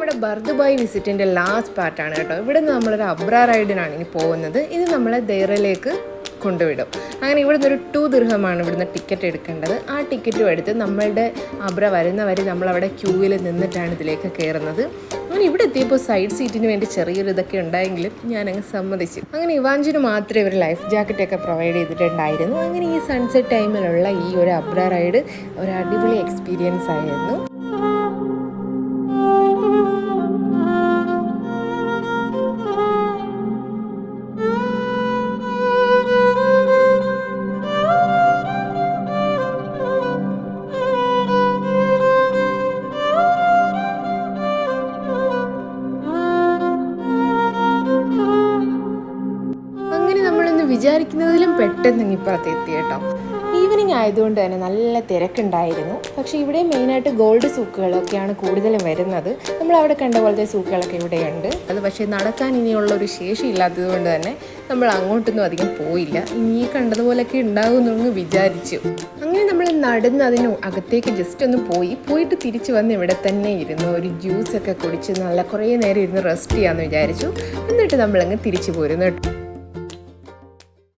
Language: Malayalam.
നമ്മുടെ ബർദുബായ് വിസിറ്റിൻ്റെ ലാസ്റ്റ് പാർട്ടാണ് കേട്ടോ. ഇവിടെ നിന്ന് നമ്മളൊരു അബ്ര റൈഡിനാണ് ഇനി പോകുന്നത്. ഇത് നമ്മളെ ദേറയിലേക്ക് കൊണ്ടുവിടും. അങ്ങനെ ഇവിടുന്ന് ഒരു 2 ദിർഹമാണ് ഇവിടുന്ന് ടിക്കറ്റ് എടുക്കേണ്ടത്. ആ ടിക്കറ്റും എടുത്ത് നമ്മളുടെ അബ്ര വരുന്ന വരെ നമ്മളവിടെ ക്യൂവിൽ നിന്നിട്ടാണ് ഇതിലേക്ക് കയറുന്നത്. അങ്ങനെ ഇവിടെ എത്തിയപ്പോൾ സൈഡ് സീറ്റിന് വേണ്ടി ചെറിയൊരു ഇതൊക്കെ ഉണ്ടായെങ്കിലും ഞാനങ്ങ് സമ്മതിച്ചു. അങ്ങനെ ഇവാഞ്ചിന് മാത്രമേ ഒരു ലൈഫ് ജാക്കറ്റൊക്കെ പ്രൊവൈഡ് ചെയ്തിട്ടുണ്ടായിരുന്നു. അങ്ങനെ ഈ സൺസെറ്റ് ടൈമിലുള്ള ഈ ഒരു അബ്ര റൈഡ് ഒരു അടിപൊളി എക്സ്പീരിയൻസ് ആയിരുന്നു. വിചാരിക്കുന്നതിലും പെട്ടെന്ന് ഇപ്പുറത്ത് എത്തി കേട്ടോ. ഈവനിങ് ആയതുകൊണ്ട് തന്നെ നല്ല തിരക്കുണ്ടായിരുന്നു. പക്ഷേ ഇവിടെ മെയിനായിട്ട് ഗോൾഡ് സൂക്കുകളൊക്കെയാണ് കൂടുതലും വരുന്നത്. നമ്മളവിടെ കണ്ട പോലത്തെ സൂക്കുകളൊക്കെ ഇവിടെയുണ്ട്. അത് പക്ഷേ നടക്കാൻ ഇനിയുള്ളൊരു ശേഷി ഇല്ലാത്തത് കൊണ്ട് തന്നെ നമ്മൾ അങ്ങോട്ടൊന്നും അധികം പോയില്ല. ഇനി ഈ കണ്ടതുപോലൊക്കെ ഉണ്ടാകുമെന്നൊന്ന് വിചാരിച്ചു. അങ്ങനെ നമ്മൾ നടന്ന് അതിന് അകത്തേക്ക് ജസ്റ്റ് ഒന്ന് പോയിട്ട് തിരിച്ച് വന്ന് ഇവിടെ തന്നെ ഇരുന്നു. ഒരു ജ്യൂസൊക്കെ കുടിച്ച് നല്ല കുറേ നേരം ഇരുന്ന് റെസ്റ്റ് ചെയ്യാമെന്ന് വിചാരിച്ചു. എന്നിട്ട് നമ്മളങ്ങ് തിരിച്ചു പോരുന്നു കേട്ടോ.